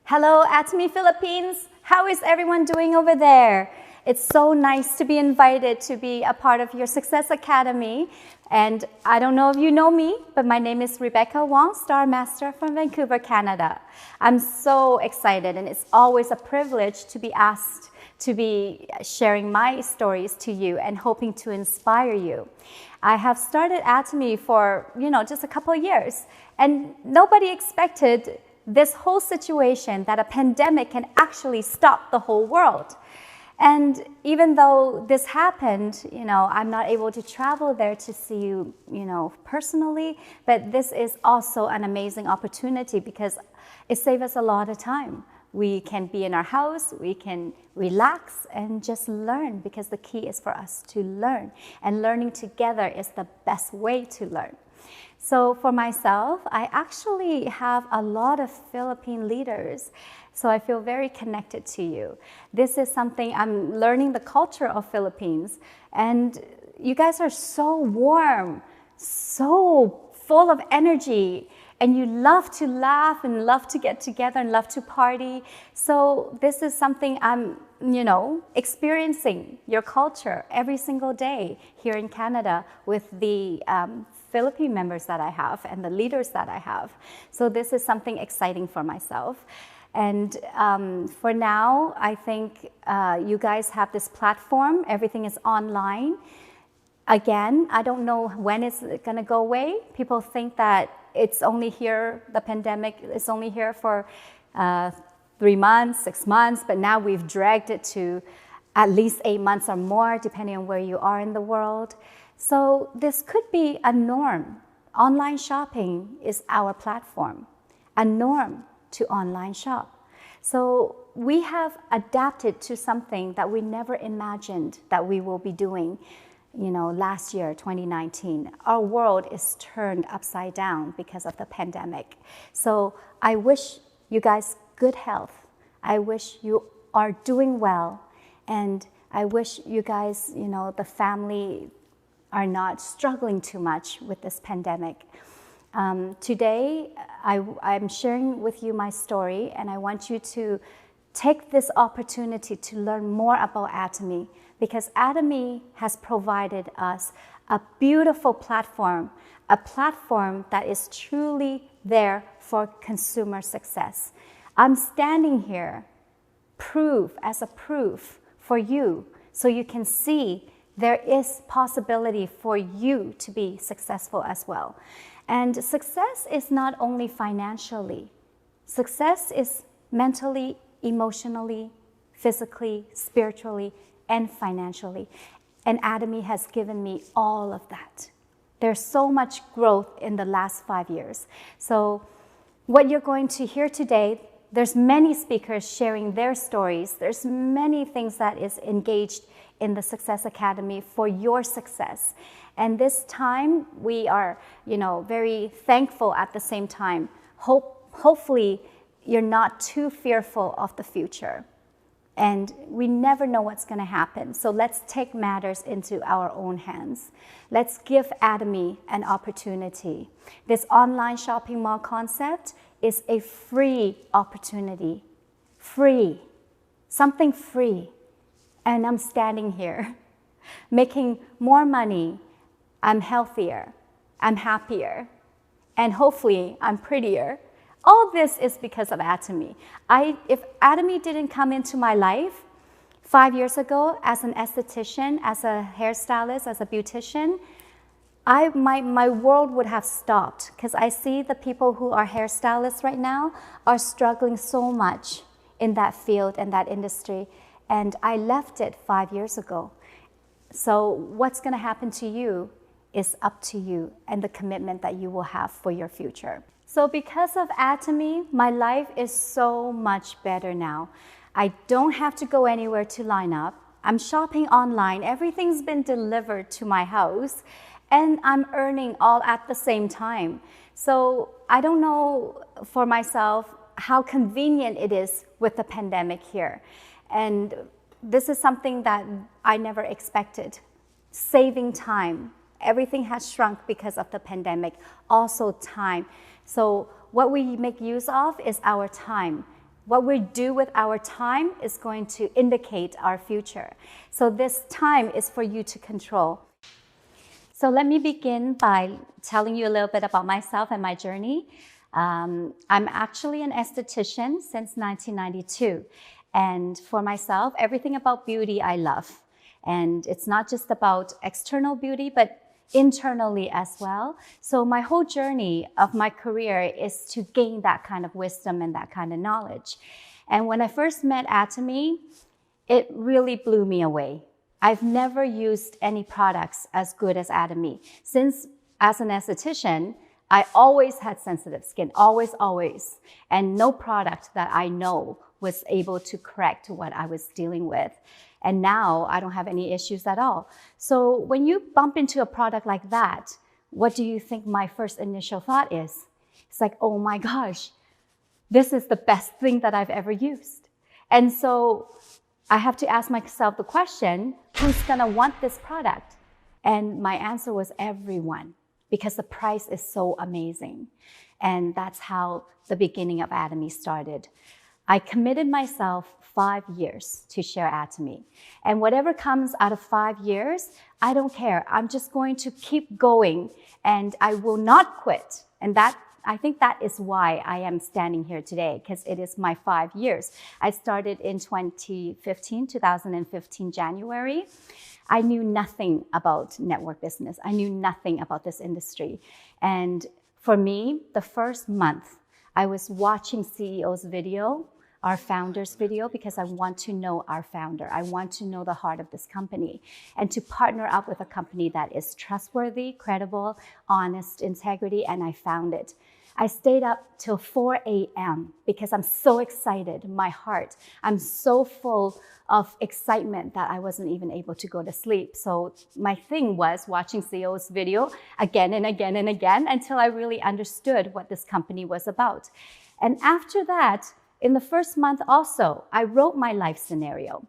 Hello, Atomy Philippines. How is everyone doing over there? It's so nice to be invited to be a part of your Success Academy. And I don't know if you know me, but my name is Rebecca Wong, Star Master from Vancouver, Canada. I'm so excited, and it's always a privilege to be asked to be sharing my stories to you and hoping to inspire you. I have started Atomy for, just a couple of years, and nobody expected this whole situation that a pandemic can actually stop the whole world. And even though this happened, I'm not able to travel there to see you, personally, but this is also an amazing opportunity because it saves us a lot of time. We can be in our house, we can relax and just learn, because the key is for us to learn. And learning together is the best way to learn. So for myself, I actually have a lot of Philippine leaders, so I feel very connected to you. This is something I'm learning, the culture of Philippines, and you guys are so warm, so full of energy, and you love to laugh and love to get together and love to party. So this is something I'm, experiencing your culture every single day here in Canada with the Philippine members that I have and the leaders that I have. So this is something exciting for myself. And for now, I think you guys have this platform. Everything is online. Again, I don't know when it's going to go away. People think that it's only here, the pandemic is only here for 3 months, 6 months, but now we've dragged it to at least 8 months or more, depending on where you are in the world. So this could be a norm. Online shopping is our platform, a norm to online shop. So we have adapted to something that we never imagined that we will be doing. Last year, 2019, our world is turned upside down because of the pandemic. So I wish you guys good health. I wish you are doing well. And I wish you guys, the family are not struggling too much with this pandemic. Today, I'm sharing with you my story, and I want you to take this opportunity to learn more about Atomy, because Atomy has provided us a beautiful platform, a platform that is truly there for consumer success. I'm standing here as a proof for you, so you can see there is possibility for you to be successful as well. And success is not only financially. Success is mentally, emotionally, physically, spiritually, and financially. And Atomy has given me all of that. There's so much growth in the last 5 years. So what you're going to hear today, there's many speakers sharing their stories. There's many things that is engaged in the Success Academy for your success. And this time, we are, very thankful at the same time. Hopefully, you're not too fearful of the future. And we never know what's going to happen. So let's take matters into our own hands. Let's give Atomy an opportunity. This online shopping mall concept is a free opportunity. Free. Something free. And I'm standing here making more money. I'm healthier. I'm happier. And hopefully I'm prettier. All this is because of Atomy. If Atomy didn't come into my life 5 years ago as an esthetician, as a hairstylist, as a beautician, my world would have stopped, because I see the people who are hairstylists right now are struggling so much in that field and that industry. And I left it 5 years ago. So what's going to happen to you is up to you and the commitment that you will have for your future. So because of Atomy, my life is so much better now. I don't have to go anywhere to line up. I'm shopping online. Everything's been delivered to my house, and I'm earning all at the same time. So I don't know for myself how convenient it is with the pandemic here. And this is something that I never expected. Saving time. Everything has shrunk because of the pandemic. Also time. So what we make use of is our time. What we do with our time is going to indicate our future. So this time is for you to control. So let me begin by telling you a little bit about myself and my journey. I'm actually an esthetician since 1992. And for myself, everything about beauty I love. And it's not just about external beauty, but internally as well. So my whole journey of my career is to gain that kind of wisdom and that kind of knowledge. And when I first met Atomy, it really blew me away. I've never used any products as good as Atomy. Since as an esthetician, I always had sensitive skin, always. And no product that I know was able to correct what I was dealing with. And now I don't have any issues at all. So when you bump into a product like that, what do you think my first initial thought is? It's like, oh my gosh, this is the best thing that I've ever used. And so I have to ask myself the question, who's gonna want this product? And my answer was everyone, because the price is so amazing. And that's how the beginning of Atomy started. I committed myself 5 years to share Atomy. And whatever comes out of 5 years, I don't care. I'm just going to keep going and I will not quit. And I think that is why I am standing here today, because it is my 5 years. I started in 2015, January. I knew nothing about network business. I knew nothing about this industry. And for me, the first month, I was watching CEO's video, our founder's video, because I want to know our founder. I want to know the heart of this company and to partner up with a company that is trustworthy, credible, honest, integrity, and I found it. I stayed up till 4 a.m. because I'm so excited, my heart. I'm so full of excitement that I wasn't even able to go to sleep. So my thing was watching CEO's video again and again and again until I really understood what this company was about. And after that, in the first month also, I wrote my life scenario.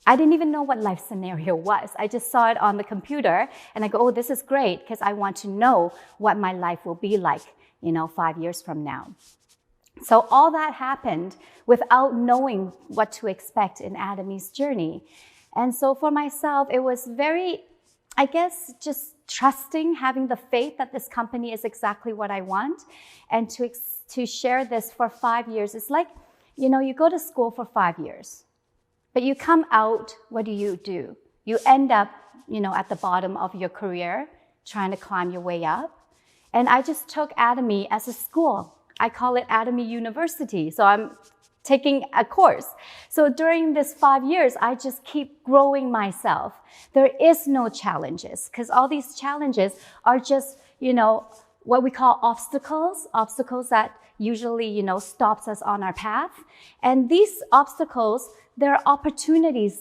I didn't even know what life scenario was. I just saw it on the computer and I go, oh, this is great because I want to know what my life will be like, 5 years from now. So all that happened without knowing what to expect in Atomy's journey. And so for myself, it was very, I guess, just trusting, having the faith that this company is exactly what I want. And to share this for 5 years, it's like, you go to school for 5 years, but you come out, what do? You end up, at the bottom of your career, trying to climb your way up. And I just took Atomy as a school. I call it Atomy University. So I'm taking a course. So during this 5 years, I just keep growing myself. There is no challenges because all these challenges are just, what we call obstacles that usually, stops us on our path. And these obstacles, they're opportunities,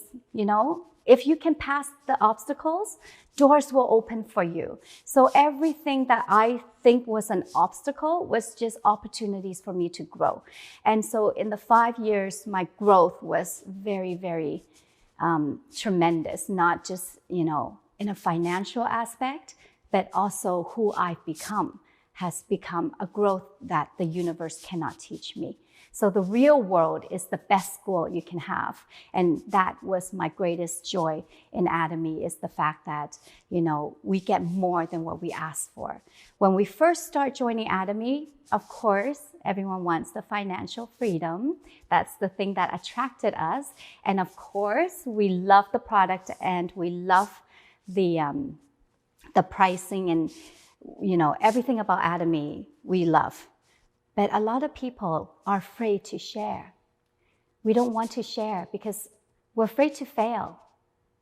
If you can pass the obstacles, doors will open for you. So everything that I think was an obstacle was just opportunities for me to grow. And so in the 5 years, my growth was very, very tremendous, not just, in a financial aspect, but also who I've become has become a growth that the universe cannot teach me. So the real world is the best school you can have. And that was my greatest joy in Atomy, is the fact that, we get more than what we ask for. When we first start joining Atomy, of course, everyone wants the financial freedom. That's the thing that attracted us. And of course, we love the product and we love the pricing and, everything about Atomy we love. But a lot of people are afraid to share. We don't want to share because we're afraid to fail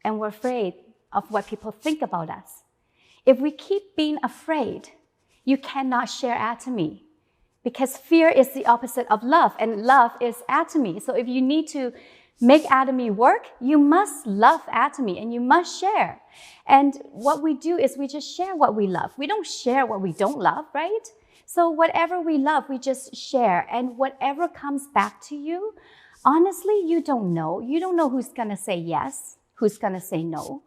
and we're afraid of what people think about us. If we keep being afraid, you cannot share Atomy because fear is the opposite of love and love is Atomy. So if you need to make Atomy work, you must love Atomy and you must share. And what we do is we just share what we love. We don't share what we don't love, right? So whatever we love, we just share. And whatever comes back to you, honestly, you don't know. You don't know who's going to say yes, who's going to say no.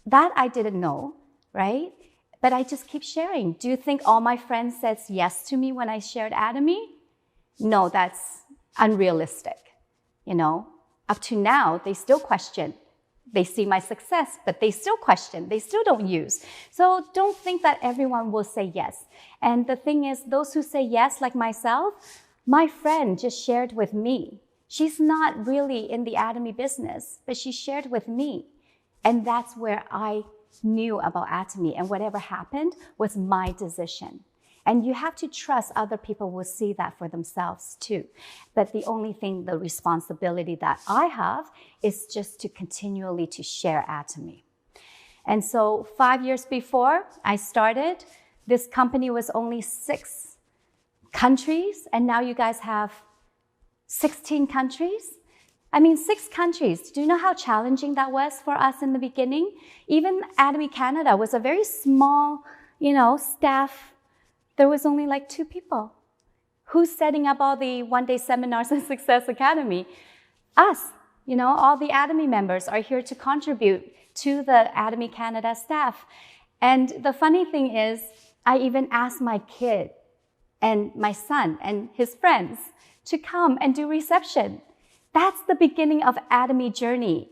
That I didn't know, right? But I just keep sharing. Do you think all my friends said yes to me when I shared Atomy? No, that's unrealistic. You know, up to now, they still question. They see my success, but they still question. They still don't use. So don't think that everyone will say yes. And the thing is, those who say yes, like myself, my friend just shared with me. She's not really in the Atomy business, but she shared with me. And that's where I knew about Atomy. And whatever happened was my decision. And you have to trust other people will see that for themselves too. But the only thing, the responsibility that I have is just to continually to share Atomy. And so 5 years before I started, this company was only 6 countries. And now you guys have 16 countries. I mean, 6 countries. Do you know how challenging that was for us in the beginning? Even Atomy Canada was a very small, staff. There was only like 2 people. Who's setting up all the one-day seminars at Success Academy? Us. All the Atomy members are here to contribute to the Atomy Canada staff. And the funny thing is, I even asked my kid and my son and his friends to come and do reception. That's the beginning of Atomy journey.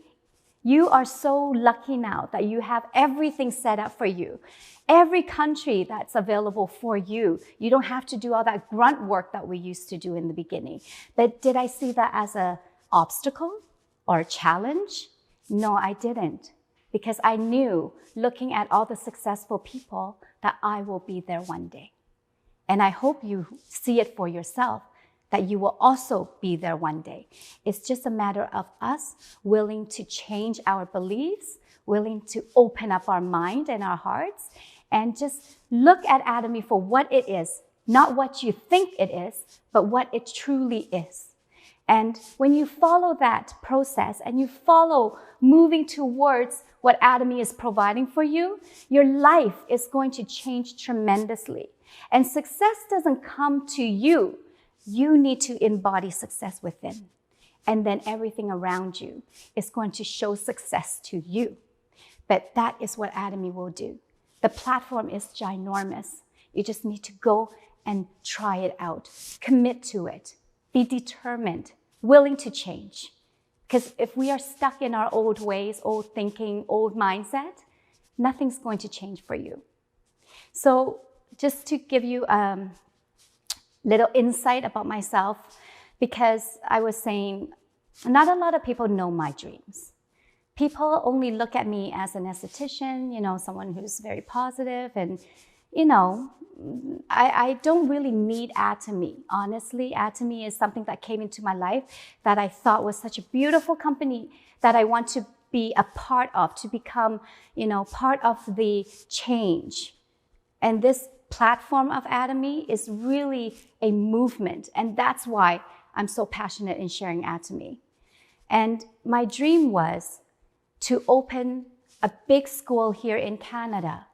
You are so lucky now that you have everything set up for you. Every country that's available for you. You don't have to do all that grunt work that we used to do in the beginning. But did I see that as an obstacle or a challenge? No, I didn't. Because I knew, looking at all the successful people, that I will be there one day. And I hope you see it for yourself, that you will also be there one day. It's just a matter of us willing to change our beliefs, willing to open up our mind and our hearts, and just look at Atomy for what it is, not what you think it is, but what it truly is. And when you follow that process and you follow moving towards what Atomy is providing for you, your life is going to change tremendously. And success doesn't come to you. You need to embody success within. And then everything around you is going to show success to you. But that is what Atomy will do. The platform is ginormous. You just need to go and try it out. Commit to it. Be determined, willing to change. Because if we are stuck in our old ways, old thinking, old mindset, nothing's going to change for you. So just to give you a little insight about myself, because I was saying, not a lot of people know my dreams. People only look at me as an esthetician, someone who's very positive, and, I don't really need Atomy. Honestly, Atomy is something that came into my life that I thought was such a beautiful company that I want to be a part of, to become, part of the change. And this platform of Atomy is really a movement, and that's why I'm so passionate in sharing Atomy. And my dream was to open a big school here in Canada.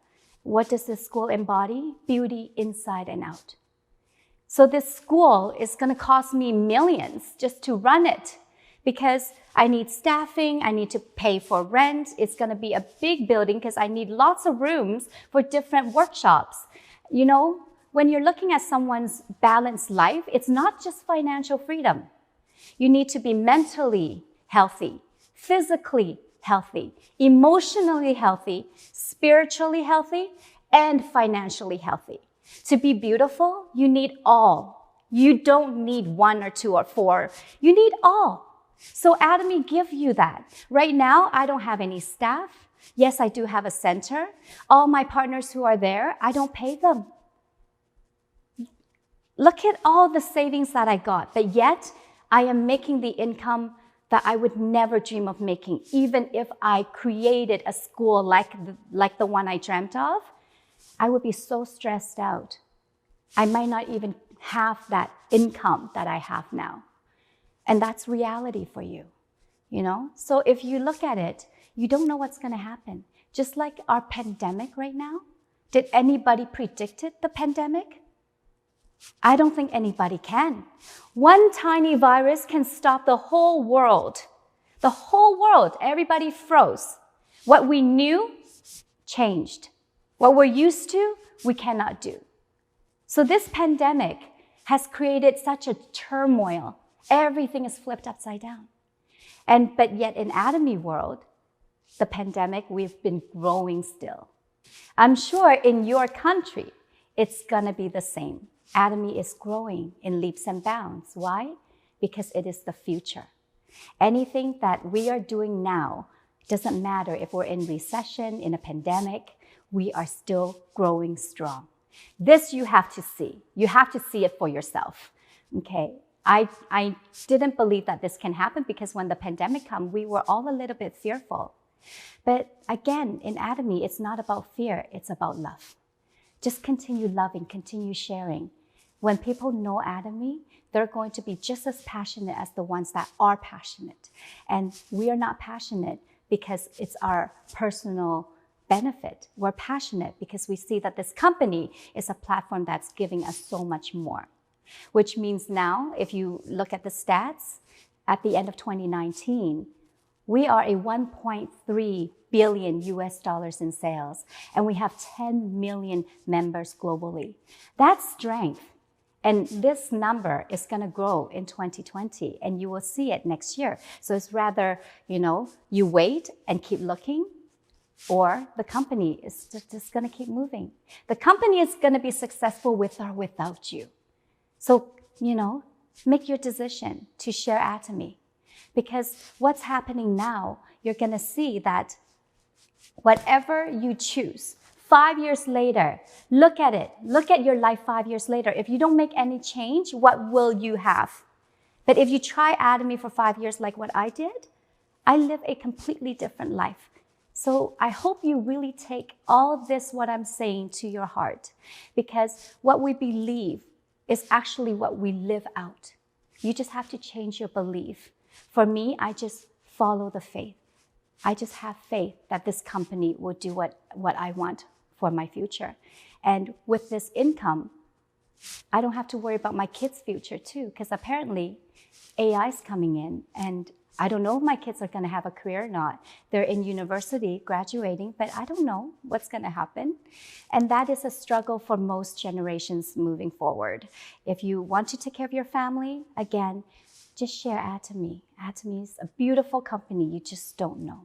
What does this school embody? Beauty inside and out. So this school is going to cost me millions just to run it, because I need staffing, I need to pay for rent. It's going to be a big building because I need lots of rooms for different workshops. When you're looking at someone's balanced life, it's not just financial freedom. You need to be mentally healthy, physically healthy, emotionally healthy, spiritually healthy, and financially healthy. To be beautiful, you need all. You don't need 1 or 2 or 4. You need all. So Atomy gives you that. Right now, I don't have any staff. Yes, I do have a center. All my partners who are there, I don't pay them. Look at all the savings that I got, but yet I am making the income that I would never dream of making, even if I created a school like the one I dreamt of. I would be so stressed out. I might not even have that income that I have now. And that's reality for you, So if you look at it, you don't know what's going to happen. Just like our pandemic right now. Did anybody predict the pandemic? I don't think anybody can. One tiny virus can stop the whole world. The whole world, everybody froze. What we knew changed. What we're used to, we cannot do. So this pandemic has created such a turmoil Everything is flipped upside down. But yet in Atomy world, the pandemic, we've been growing still. I'm sure in your country, it's gonna be the same. Atomy is growing in leaps and bounds. Why? Because it is the future. Anything that we are doing now doesn't matter if we're in recession, in a pandemic, we are still growing strong. This you have to see. You have to see it for yourself, okay? I didn't believe that this can happen because when the pandemic came, we were all a little bit fearful. But again, in Atomy, it's not about fear, it's about love. Just continue loving, continue sharing. When people know Atomy, they're going to be just as passionate as the ones that are passionate. And we are not passionate because it's our personal benefit. We're passionate because we see that this company is a platform that's giving us so much more. Which means now, if you look at the stats, at the end of 2019, we are a 1.3 billion US dollars in sales, and we have 10 million members globally. That's strength. And this number is going to grow in 2020, and you will see it next year. So it's rather, you wait and keep looking, or the company is just going to keep moving. The company is going to be successful with or without you. So, make your decision to share Atomy. Because what's happening now, you're going to see that whatever you choose, 5 years later, look at it. Look at your life 5 years later. If you don't make any change, what will you have? But if you try Atomy for 5 years like what I did, I live a completely different life. So I hope you really take all this, what I'm saying, to your heart. Because what we believe is actually what we live out. You just have to change your belief. For me, I just follow the faith. I just have faith that this company will do what I want for my future. And with this income, I don't have to worry about my kids' future too, because apparently AI is coming in, and I don't know if my kids are going to have a career or not. They're in university, graduating, but I don't know what's going to happen. And that is a struggle for most generations moving forward. If you want to take care of your family, again, just share Atomy. Atomy is a beautiful company you just don't know.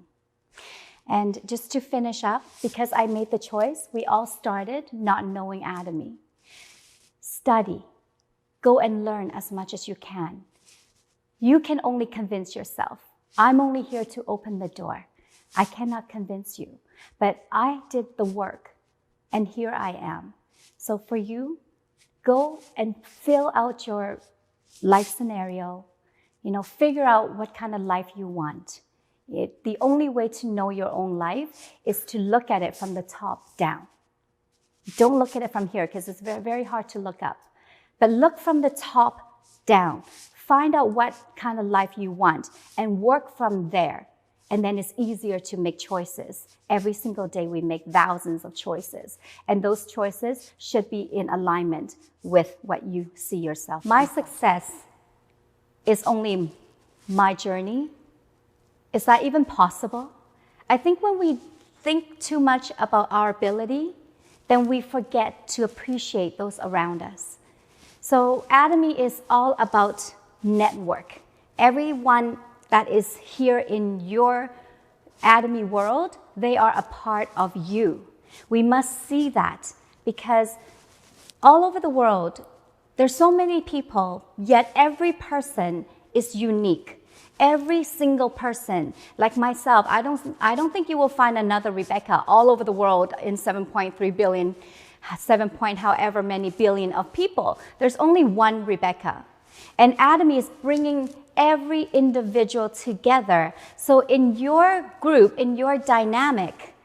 And just to finish up, because I made the choice, we all started not knowing Atomy. Study. Go and learn as much as you can. You can only convince yourself. I'm only here to open the door. I cannot convince you. But I did the work, and here I am. So for you, go and fill out your life scenario. Figure out what kind of life you want. The only way to know your own life is to look at it from the top down. Don't look at it from here because it's very, very hard to look up. But look from the top down. Find out what kind of life you want and work from there. And then it's easier to make choices. Every single day we make thousands of choices. And those choices should be in alignment with what you see yourself. My success is only my journey. Is that even possible? I think when we think too much about our ability, then we forget to appreciate those around us. So Atomy is all about network. Everyone that is here in your Atomy world, they are a part of you. We must see that because all over the world, there's so many people, yet every person is unique. Every single person, like myself, I don't think you will find another Rebecca all over the world in 7.3 billion, 7 point however many billion of people. There's only one Rebecca. And Atomy is bringing every individual together. So in your group, in your dynamic,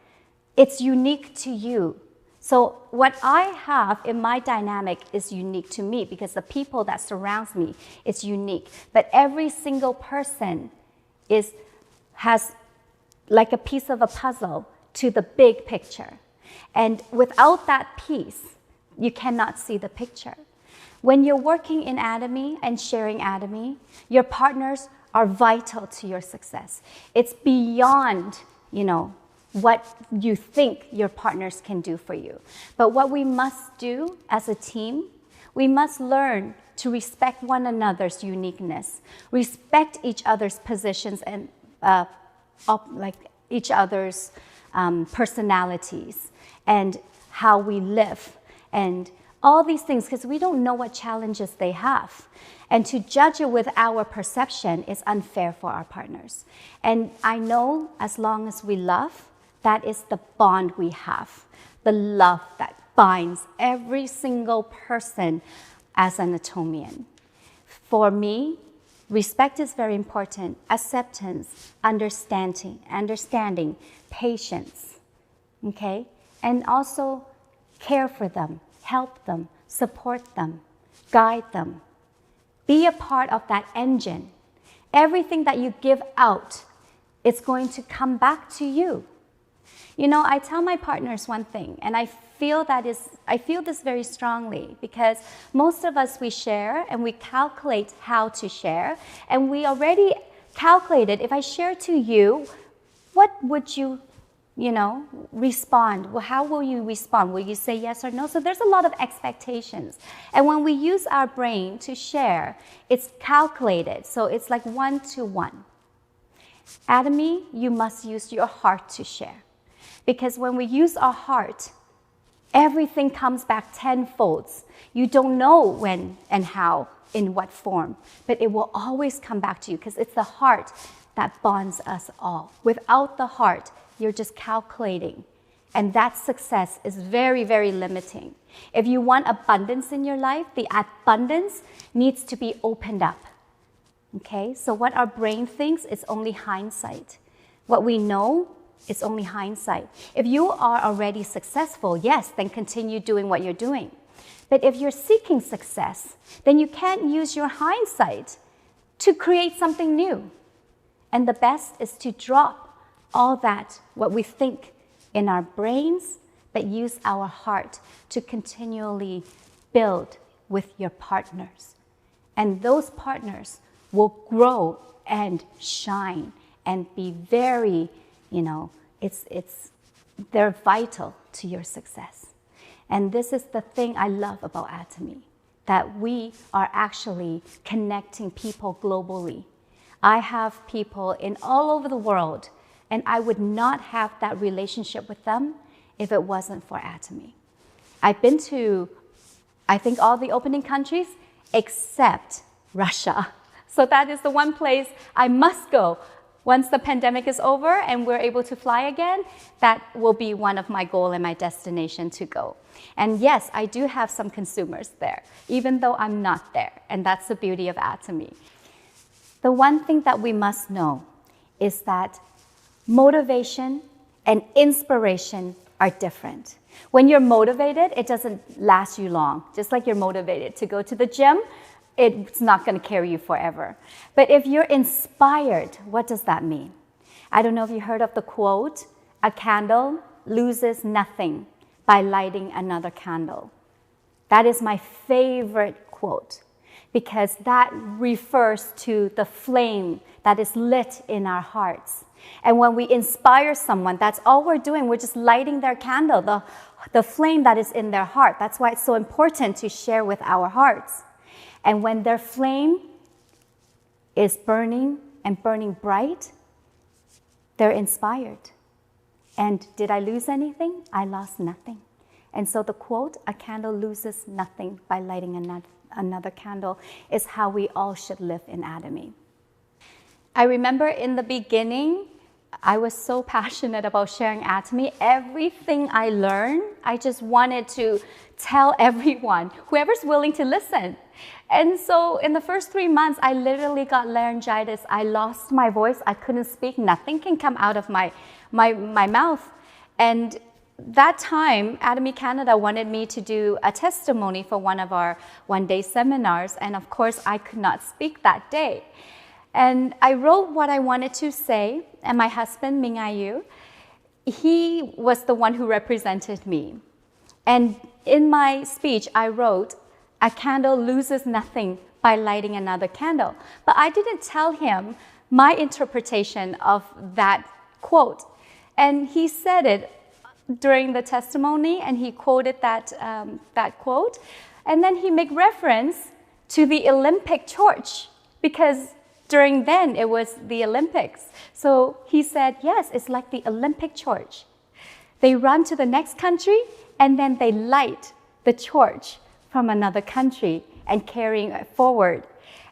it's unique to you. So what I have in my dynamic is unique to me because the people that surrounds me is unique. But every single person has like a piece of a puzzle to the big picture. And without that piece, you cannot see the picture. When you're working in Atomy and sharing Atomy, your partners are vital to your success. It's beyond, what you think your partners can do for you. But what we must do as a team, We must learn to respect one another's uniqueness, respect each other's positions and each other's personalities and how we live and all these things, because we don't know what challenges they have. And to judge it with our perception is unfair for our partners. And I know as long as we love, that is the bond we have, the love that binds every single person as an Atomian. For me, respect is very important. Acceptance, understanding, patience, okay? And also care for them, help them, support them, guide them. Be a part of that engine. Everything that you give out, it's going to come back to you. You know, I tell my partners one thing, and I feel this very strongly, because most of us, we share and we calculate how to share, and we already calculated, if I share to you, what would you respond? Well, how will you respond? Will you say yes or no? So there's a lot of expectations. And when we use our brain to share, it's calculated. So it's like 1 to 1. Atomy, you must use your heart to share. Because when we use our heart, everything comes back tenfold. You don't know when and how, in what form, but it will always come back to you, because it's the heart that bonds us all. Without the heart, you're just calculating. And that success is very, very limiting. If you want abundance in your life, the abundance needs to be opened up. Okay? So what our brain thinks is only hindsight. What we know is only hindsight. If you are already successful, yes, then continue doing what you're doing. But if you're seeking success, then you can't use your hindsight to create something new. And the best is to drop all that, what we think in our brains, but use our heart to continually build with your partners. And those partners will grow and shine and be very, they're vital to your success. And this is the thing I love about Atomy, that we are actually connecting people globally. I have people in all over the world, and I would not have that relationship with them if it wasn't for Atomy. I've been to, I think, all the opening countries except Russia. So that is the one place I must go. Once the pandemic is over and we're able to fly again, that will be one of my goals and my destination to go. And yes, I do have some consumers there, even though I'm not there. And that's the beauty of Atomy. The one thing that we must know is that motivation and inspiration are different. When you're motivated, it doesn't last you long. Just like you're motivated to go to the gym, it's not going to carry you forever. But if you're inspired, what does that mean? I don't know if you heard of the quote, "A candle loses nothing by lighting another candle." That is my favorite quote, because that refers to the flame that is lit in our hearts. And when we inspire someone, that's all we're doing. We're just lighting their candle, the flame that is in their heart. That's why it's so important to share with our hearts. And when their flame is burning and burning bright, they're inspired. And did I lose anything? I lost nothing. And so the quote, "A candle loses nothing by lighting another candle," is how we all should live in Atomy. I remember in the beginning, I was so passionate about sharing Atomy. Everything I learned, I just wanted to tell everyone, whoever's willing to listen. And so in the first 3 months, I literally got laryngitis. I lost my voice. I couldn't speak. Nothing can come out of my mouth. And that time, Atomy Canada wanted me to do a testimony for one of our one-day seminars. And of course, I could not speak that day. And I wrote what I wanted to say, and my husband, Ming Ayu, he was the one who represented me. And in my speech, I wrote, "A candle loses nothing by lighting another candle." But I didn't tell him my interpretation of that quote. And he said it during the testimony, and he quoted that quote. And then he make reference to the Olympic torch, because during then it was the Olympics. So he said, yes, it's like the Olympic torch. They run to the next country and then they light the torch from another country and carrying it forward.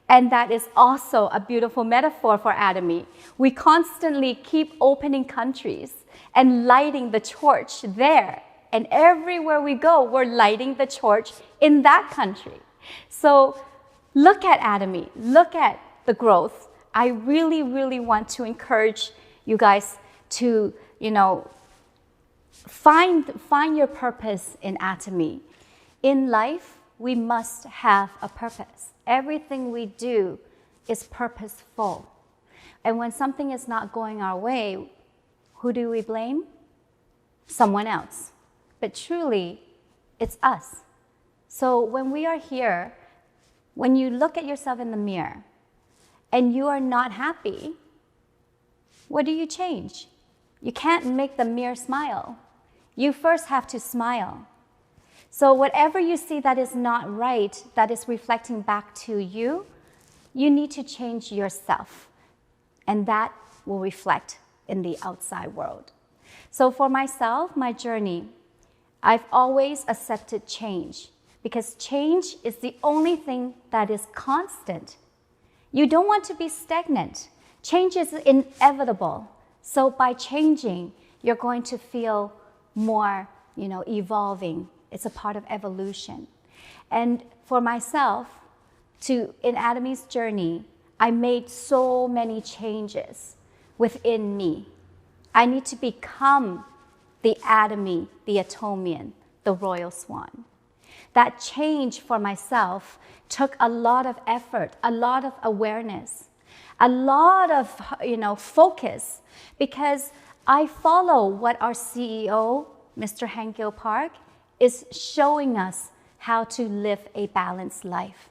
And that is also a beautiful metaphor for Atomy. We constantly keep opening countries and lighting the torch there. And everywhere we go, we're lighting the torch in that country. So look at Atomy, look at the growth. I really, really want to encourage you guys to, find your purpose in Atomy. In life, we must have a purpose. Everything we do is purposeful. And when something is not going our way, who do we blame? Someone else. But truly, it's us. So when we are here, when you look at yourself in the mirror and you are not happy, what do you change? You can't make the mirror smile. You first have to smile. So whatever you see that is not right, that is reflecting back to you, you need to change yourself. And that will reflect in the outside world. So for myself, my journey, I've always accepted change, because change is the only thing that is constant. You don't want to be stagnant. Change is inevitable. So by changing, you're going to feel more, evolving. It's a part of evolution. And for myself, in Atomy's journey, I made so many changes within me. I need to become the Atomy, the Atomian, the Royal Swan. That change for myself took a lot of effort, a lot of awareness, a lot of focus, because I follow what our CEO, Mr. Hangil Park, is showing us how to live a balanced life.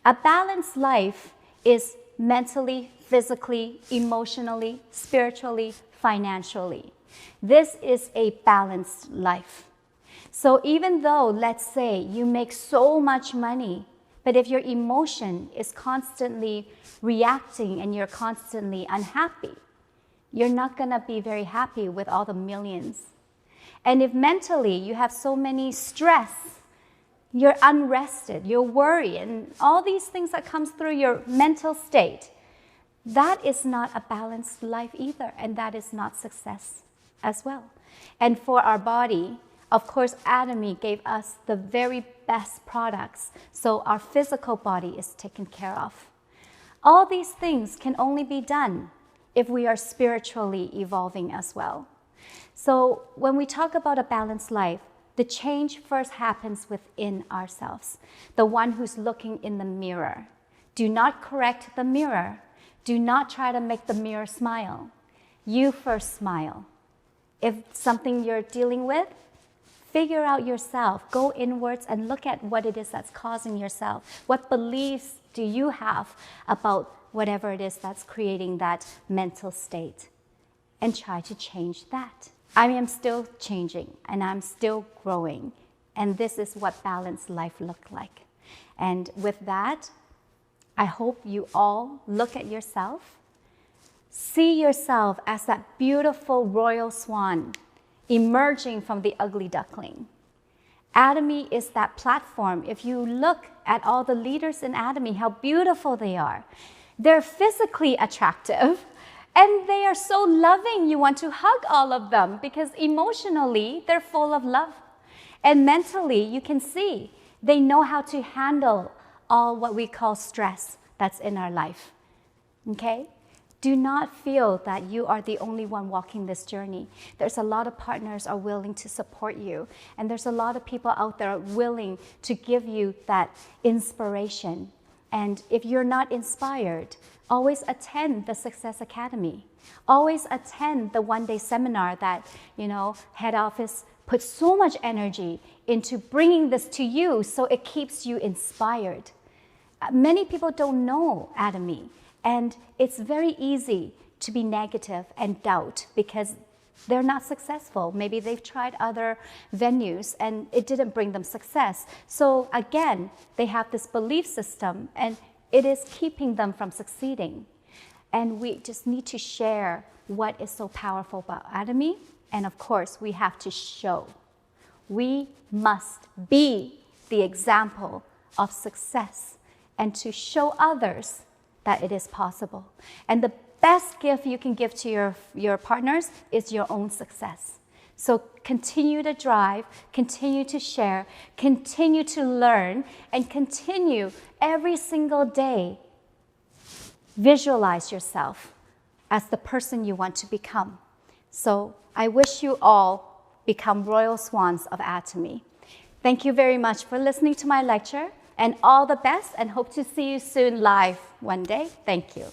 A balanced life is mentally, physically, emotionally, spiritually, financially. This is a balanced life. So even though, let's say, you make so much money, but if your emotion is constantly reacting and you're constantly unhappy, you're not going to be very happy with all the millions. And if mentally you have so many stress, you're unrested, you're worried, and all these things that comes through your mental state, that is not a balanced life either, and that is not success as well. And for our body, of course, Atomy gave us the very best products, so our physical body is taken care of. All these things can only be done if we are spiritually evolving as well. So when we talk about a balanced life, the change first happens within ourselves, the one who's looking in the mirror. Do not correct the mirror. Do not try to make the mirror smile. You first smile. If something you're dealing with, figure out yourself. Go inwards and look at what it is that's causing yourself. What beliefs do you have about whatever it is that's creating that mental state? And try to change that. I am still changing and I'm still growing. And this is what balanced life looks like. And with that, I hope you all look at yourself. See yourself as that beautiful royal swan emerging from the ugly duckling. Atomy is that platform. If you look at all the leaders in Atomy, how beautiful they are. They're physically attractive and they are so loving. You want to hug all of them because emotionally they're full of love. And mentally, you can see they know how to handle all what we call stress that's in our life. Okay? Do not feel that you are the only one walking this journey. There's a lot of partners are willing to support you. And there's a lot of people out there willing to give you that inspiration. And if you're not inspired, always attend the Success Academy. Always attend the one-day seminar that, head office puts so much energy into bringing this to you so it keeps you inspired. Many people don't know Atomy, and it's very easy to be negative and doubt because they're not successful. Maybe they've tried other venues and it didn't bring them success. So again, they have this belief system and it is keeping them from succeeding. And we just need to share what is so powerful about Atomy. And of course, we have to show. We must be the example of success and to show others that it is possible. And the best gift you can give to your partners is your own success. So continue to drive, continue to share, continue to learn, and continue every single day. Visualize yourself as the person you want to become. So I wish you all become royal swans of Atomy. Thank you very much for listening to my lecture, and all the best, and hope to see you soon live one day. Thank you.